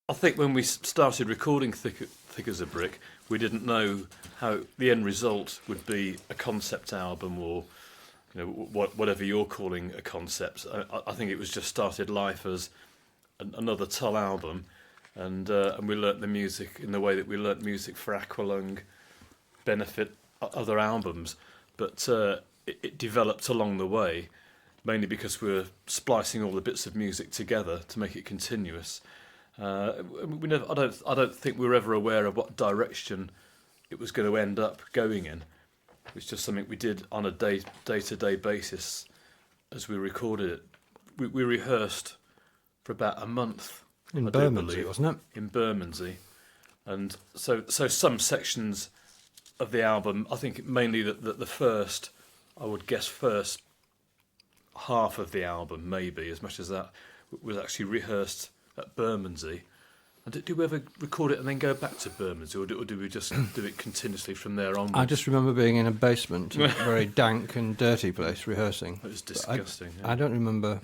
I think when we started recording Thick as a Brick, we didn't know how the end result would be a concept album or whatever you're calling a concept. I think it was just started life as another Tull album, and we learnt the music in the way that we learnt music for Aqualung, Benefit, other albums, but it developed along the way, mainly because we were splicing all the bits of music together to make it continuous. I don't think we were ever aware of what direction it was going to end up going in. It was just something we did on a day-to-day basis as we recorded it. We rehearsed for about a month. In Bermondsey, wasn't it? In Bermondsey. And so some sections of the album, I think mainly the first, I would guess first half of the album, maybe, as much as that, was actually rehearsed at Bermondsey. And did we ever record it and then go back to Bermondsey, or did we just do it continuously from there onwards? I just remember being in a basement, a very dank and dirty place, rehearsing. It was disgusting. I don't remember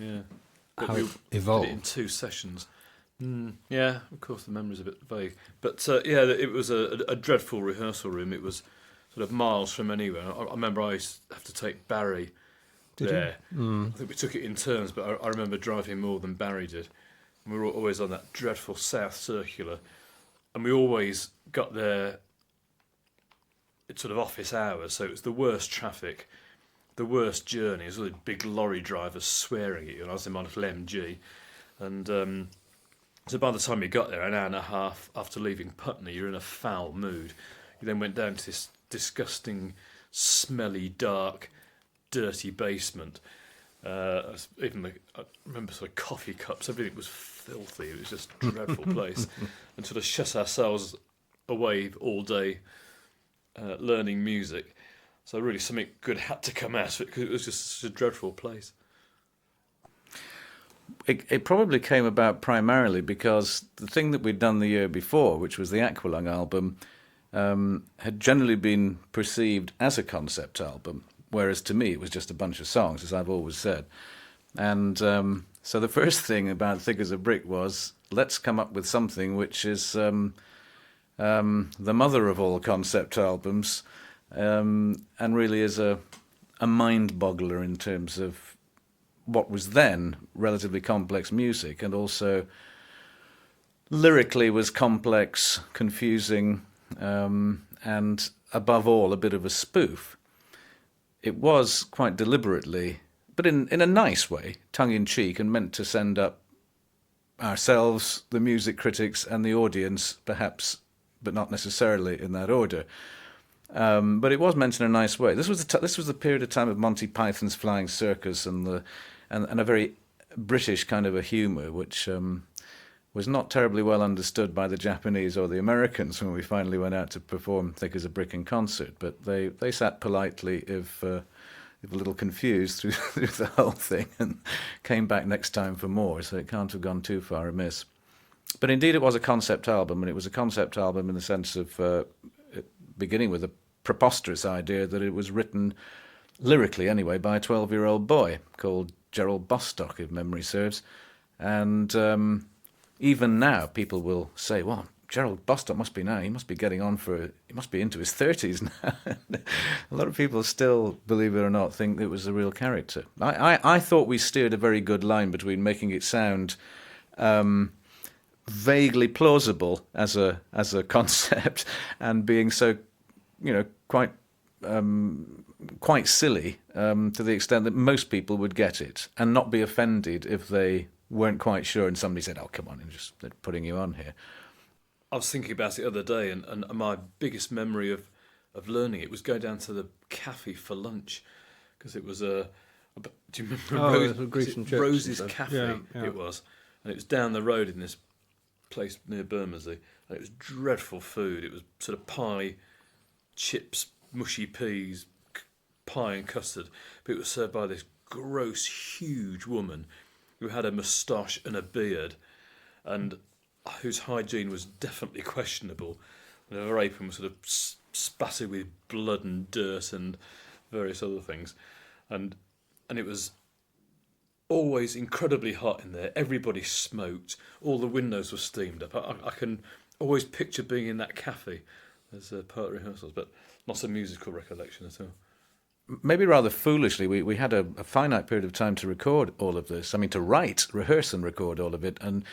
how it evolved. Did it in 2 sessions. Yeah, of course, the memory's a bit vague. But it was a dreadful rehearsal room. It was sort of miles from anywhere. I remember I used to have to take Barre there. I think we took it in turns, but I remember driving more than Barry did. And we were always on that dreadful South Circular, and we always got there at sort of office hours, so it was the worst traffic, the worst journey. It was all the big lorry drivers swearing at you, and I was in my little MG. And so by the time you got there, an hour and a half after leaving Putney, you're in a foul mood. You then went down to this disgusting, smelly, dark, dirty basement. I remember sort of coffee cups, everything was filthy. It was just a dreadful place. And sort of shut ourselves away all day learning music. So really something good had to come out of it, because it was just such a dreadful place. It probably came about primarily because the thing that we'd done the year before, which was the Aqualung album, had generally been perceived as a concept album, whereas to me it was just a bunch of songs, as I've always said. And so the first thing about Thick as a Brick was, let's come up with something which is the mother of all concept albums, and really is a mind-boggler in terms of what was then relatively complex music, and also lyrically was complex, confusing, and above all a bit of a spoof. It was quite deliberately, but in a nice way, tongue-in-cheek, and meant to send up ourselves, the music critics, and the audience, perhaps, but not necessarily in that order. But it was meant in a nice way. This was the period of time of Monty Python's Flying Circus and a very British kind of a humour, which was not terribly well understood by the Japanese or the Americans when we finally went out to perform Thick as a Brick in concert. But they sat politely, if a little confused, through the whole thing, and came back next time for more, so it can't have gone too far amiss. But indeed it was a concept album, and it was a concept album in the sense of beginning with a preposterous idea that it was written, lyrically anyway, by a 12-year-old boy called Gerald Bostock, if memory serves. And even now people will say, well, Gerald Bostock he must be he must be into his 30s now. A lot of people still, believe it or not, think it was a real character. I thought we steered a very good line between making it sound vaguely plausible as a concept, and being so, quite silly to the extent that most people would get it and not be offended if they weren't quite sure and somebody said, oh, come on, they're putting you on here. I was thinking about it the other day, and my biggest memory of learning it was going down to the cafe for lunch, because it was do you remember Rose's Cafe? Yeah. It was, and it was down the road in this place near Bermondsey, and it was dreadful food. It was sort of pie, chips, mushy peas, pie and custard, but it was served by this gross, huge woman who had a moustache and a beard, and whose hygiene was definitely questionable. And her apron was sort of spattered with blood and dirt and various other things, and it was always incredibly hot in there. Everybody smoked. All the windows were steamed up. I can always picture being in that cafe as part of rehearsals, but not a musical recollection at all. Maybe rather foolishly, we had a finite period of time to record all of this. I mean, to write, rehearse and record all of it. And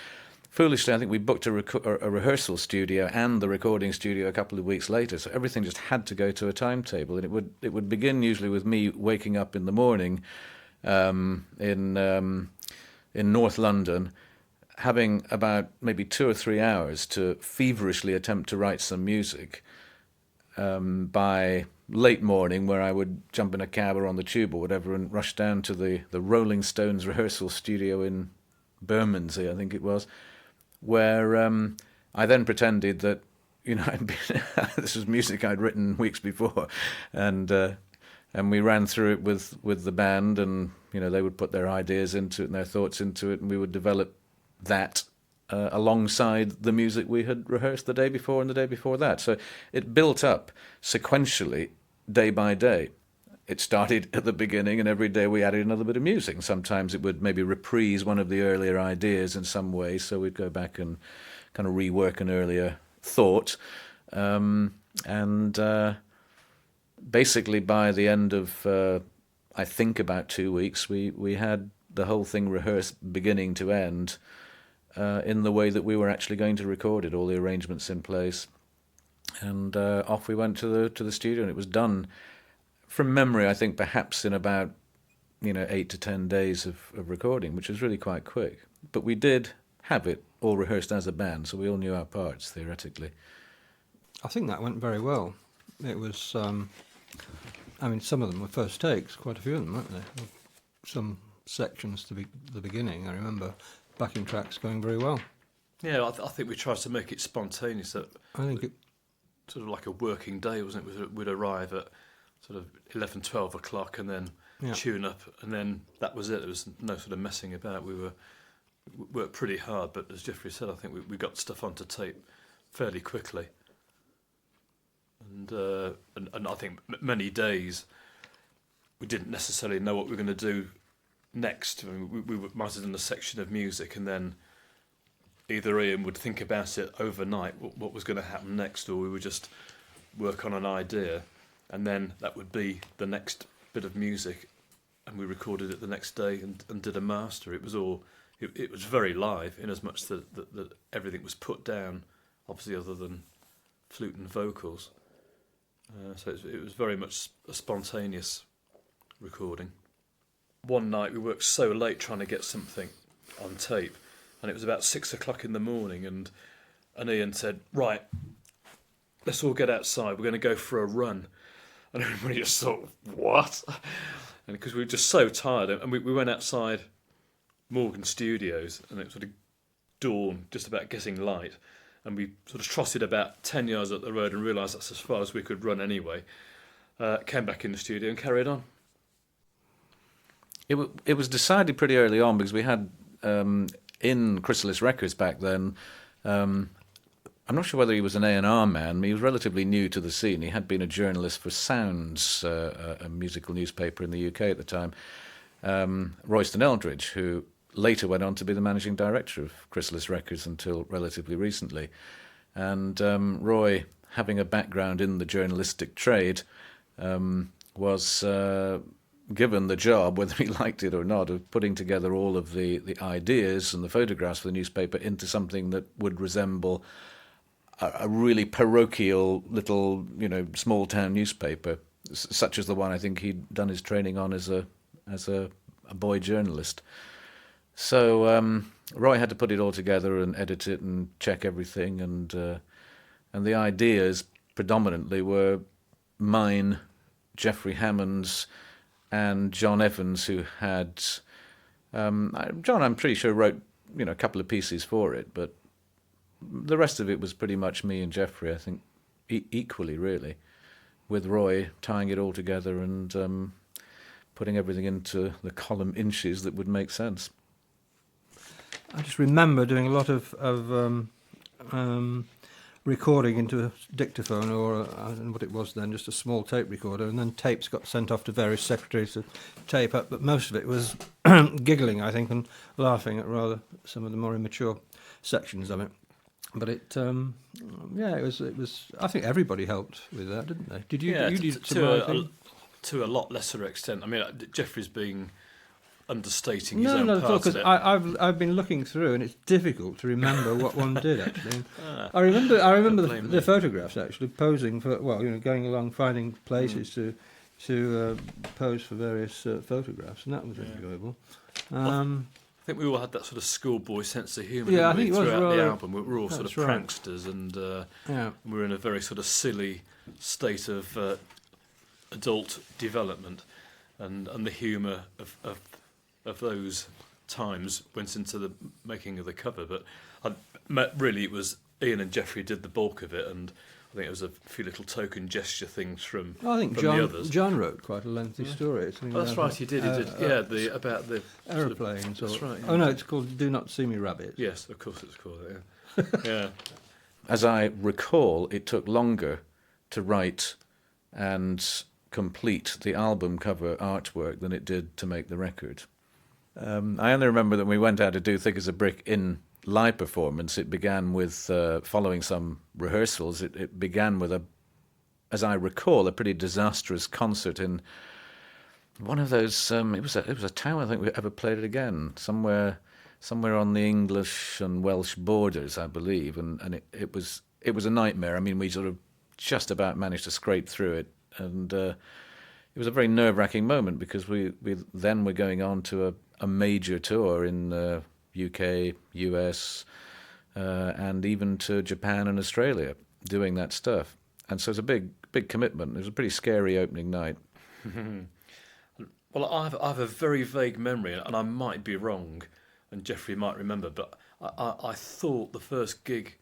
foolishly, I think we booked a rehearsal studio and the recording studio a couple of weeks later. So everything just had to go to a timetable. And it would begin usually with me waking up in the morning in North London, having about maybe 2 or 3 hours to feverishly attempt to write some music. By late morning, where I would jump in a cab or on the tube or whatever and rush down to the Rolling Stones rehearsal studio in Bermondsey, I think it was, where I then pretended that, this was music I'd written weeks before, and we ran through it with the band, and they would put their ideas into it and their thoughts into it, and we would develop that alongside the music we had rehearsed the day before and the day before that. So it built up sequentially, day by day. It started at the beginning, and every day we added another bit of music. Sometimes it would maybe reprise one of the earlier ideas in some way, so we'd go back and kind of rework an earlier thought. Basically by the end of, I think, about 2 weeks, we had the whole thing rehearsed beginning to end, in the way that we were actually going to record it, all the arrangements in place. And off we went to the studio, and it was done, from memory, I think perhaps in about 8 to 10 days of recording, which was really quite quick. But we did have it all rehearsed as a band, so we all knew our parts, theoretically. I think that went very well. It was, some of them were first takes, quite a few of them, weren't they? Some sections to the beginning, I remember backing tracks going very well. Yeah, I think we tried to make it spontaneous. I think it sort of like a working day, wasn't it? We'd arrive at sort of 11, 12 o'clock and then tune up, and then that was it. There was no sort of messing about. We worked pretty hard, but as Jeffrey said, I think we got stuff onto tape fairly quickly. And I think many days we didn't necessarily know what we were going to do next. I mean, we might have done a section of music, and then either Ian would think about it overnight, what was going to happen next, or we would just work on an idea, and then that would be the next bit of music, and we recorded it the next day and did a master. It was all, it was very live, in as much that everything was put down, obviously other than flute and vocals. So it was very much a spontaneous recording. One night we worked so late trying to get something on tape, and it was about 6 o'clock in the morning, and Ian said, "Right, let's all get outside, we're going to go for a run." And everybody just thought, "What?" And because we were just so tired, and we went outside Morgan Studios, and it was sort of dawn, just about getting light, and we sort of trotted about 10 yards up the road and realised that's as far as we could run anyway. Came back in the studio and carried on. It was decided pretty early on, because we had, in Chrysalis Records back then, I'm not sure whether he was an A&R man. He was relatively new to the scene. He had been a journalist for Sounds, a musical newspaper in the UK at the time, Royston Eldridge, who later went on to be the managing director of Chrysalis Records until relatively recently. And Roy, having a background in the journalistic trade, was given the job, whether he liked it or not, of putting together all of the ideas and the photographs for the newspaper into something that would resemble a really parochial little, small town newspaper, such as the one I think he'd done his training on as a boy journalist. So Roy had to put it all together and edit it and check everything, and the ideas predominantly were mine, Geoffrey Hammond's, and John Evans, who had John, I'm pretty sure, wrote a couple of pieces for it, but the rest of it was pretty much me and Jeffrey, I think, equally, really, with Roy tying it all together and putting everything into the column inches that would make sense. I just remember doing a lot of recording into a dictaphone or I don't know what it was then, just a small tape recorder, and then tapes got sent off to various secretaries to tape up. But most of it was giggling, I think, and laughing at rather some of the more immature sections of it. But it, it was. I think everybody helped with that, didn't they? Did you? Yeah, you did some to writing? to a lot lesser extent. I mean, Jeffrey's being understating his No, own not at all. part of Because it. I've been looking through, and it's difficult to remember what one did actually. Ah, I remember don't the, blame me. the photographs actually posing for going along finding places to pose for various photographs, and that was enjoyable. I think we all had that sort of schoolboy sense of humour. Yeah, I didn't think we, it was throughout the rather- album. We were all sort of that's right. pranksters, and Yeah. we were in a very sort of silly state of adult development, and the humour of those times went into the making of the cover. But really, it was Ian and Jeffrey did the bulk of it, and I think it was a few little token gesture things from I think from the others. John wrote quite a lengthy story. It's something Oh, that's about, right, he did. About the aeroplanes. that's right, yeah. Oh no, it's called "Do Not See Me, Rabbit." Yes, of course it's called that. Yeah, yeah. As I recall, it took longer to write and complete the album cover artwork than it did to make the record. I only remember that when we went out to do Thick as a Brick in live performance, it began with, following some rehearsals, it began with as I recall, a pretty disastrous concert in one of those, it was a town I think we ever played it again, somewhere on the English and Welsh borders, I believe, and it was a nightmare. I mean, we sort of just about managed to scrape through it, and it was a very nerve-wracking moment because we then were going on to a major tour in UK, US, and even to Japan and Australia, doing that stuff. And so it's a big commitment. It was a pretty scary opening night. Well, I have a very vague memory, and I might be wrong, and Jeffrey might remember, but I thought the first gig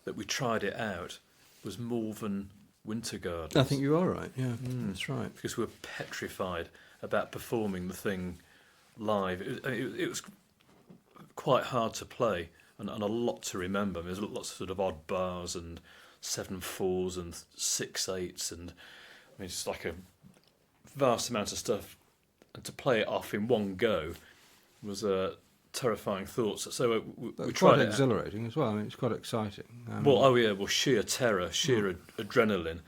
that we tried it out was Malvern Winter Gardens. I think you are right. Yeah, that's right. Because we were petrified about performing the thing live. It was quite hard to play and a lot to remember. There's lots of sort of odd bars and 7/4s and 6/8s, and I mean it's like a vast amount of stuff. And to play it off in one go was a terrifying thought. So we But tried quite it out. exhilarating as well. I mean, it's quite exciting. Well, sheer terror, sheer adrenaline.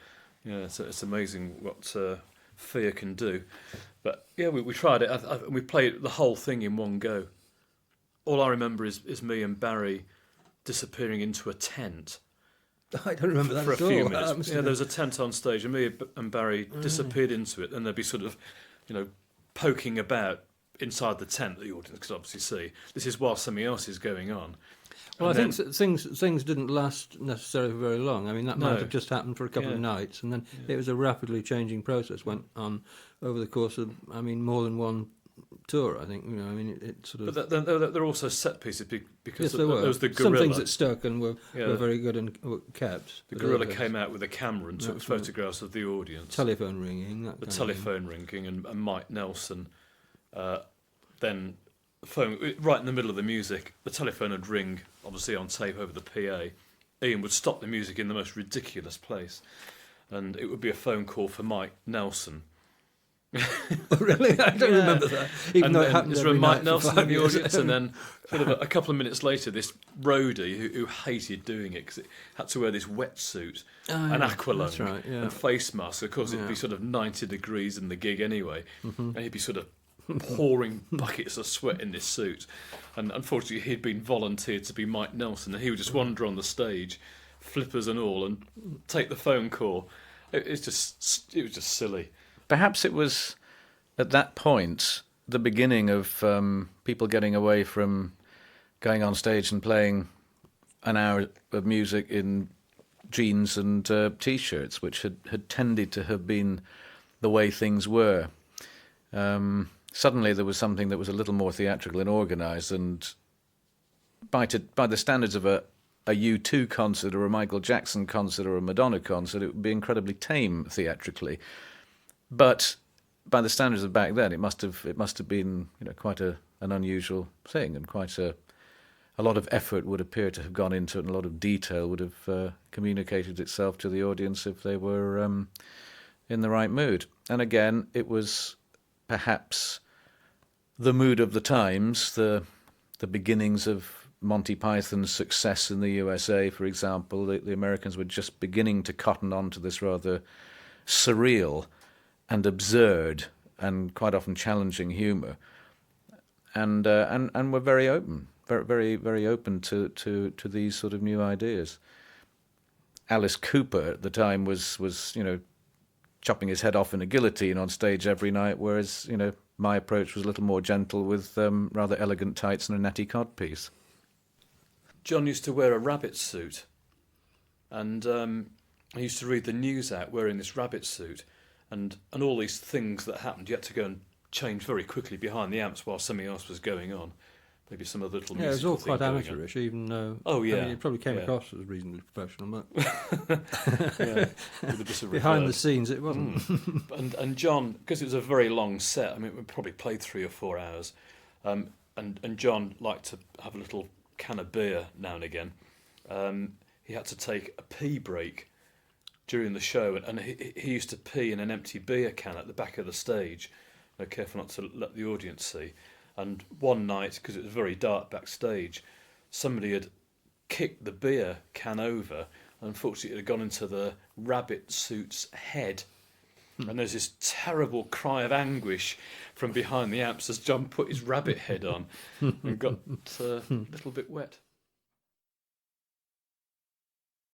Yeah, it's amazing what fear can do. But yeah, we tried it. We played the whole thing in one go. All I remember is me and Barry disappearing into a tent I don't remember that for a at all. few That minutes. must Yeah, have there was a tent on stage, and me and Barry disappeared into it, and there'd be sort of, poking about inside the tent that the audience could obviously see. This is while something else is going on. Well, I And think things didn't last necessarily very long. I mean, that might No. have just happened for a couple of Yeah. nights, and then it was a rapidly changing process. Went on over the course of, more than one tour. I think it sort of. But they're also set pieces because Yes, there there were. was the Some gorilla. things that stuck and were very good and were kept. The but gorilla others- came out with a camera and took That's right. photographs of the audience. Telephone ringing. That The kind of thing. telephone ringing, and Mike Nelson. Then the phone right in the middle of the music. The telephone would ring, obviously on tape over the PA. Ian would stop the music in the most ridiculous place, and it would be a phone call for Mike Nelson. Oh, really? I don't remember that. Even And though it then happened is there every a Mike night for Nelson in 5 the years. audience, and then sort of a couple of minutes later, this roadie who hated doing it because it had to wear this wetsuit, an aqualung, that's right, yeah. and face mask. Of course, it'd be Yeah. sort of 90 degrees in the gig anyway, and he'd be sort of pouring buckets of sweat in this suit. And unfortunately, he'd been volunteered to be Mike Nelson, and he would just wander on the stage, flippers and all, and take the phone call. It was just silly. Perhaps it was at that point the beginning of people getting away from going on stage and playing an hour of music in jeans and T-shirts, which had tended to have been the way things were. Suddenly there was something that was a little more theatrical and organised, and by the standards of a U2 concert or a Michael Jackson concert or a Madonna concert, it would be incredibly tame theatrically. But by the standards of back then, it must have been quite an unusual thing and quite a a lot of effort would appear to have gone into it, and a lot of detail would have communicated itself to the audience if they were in the right mood. And again, it was perhaps the mood of the times, the beginnings of Monty Python's success in the USA, for example. The Americans were just beginning to cotton on to this rather surreal and absurd and quite often challenging humour, and were very open, very open to these sort of new ideas. Alice Cooper at the time was chopping his head off in a guillotine on stage every night, whereas my approach was a little more gentle with rather elegant tights and a natty codpiece. John used to wear a rabbit suit, and I used to read the news out wearing this rabbit suit, and all these things that happened. You had to go and change very quickly behind the amps while something else was going on. Maybe some other little Yeah, it was all quite going on. amateurish, even though... Oh, yeah. I mean, it probably came Yeah. across as reasonably professional, but Yeah, with a bit of behind the reverb. scenes it wasn't. And John, because it was a very long set, I mean, we probably played 3 or 4 hours, and John liked to have a little can of beer now and again. He had to take a pee break during the show, and he used to pee in an empty beer can at the back of the stage, careful not to let the audience see. And one night, because it was very dark backstage, somebody had kicked the beer can over, and unfortunately it had gone into the rabbit suit's head. And there's this terrible cry of anguish from behind the amps as John put his rabbit head on and got a little bit wet.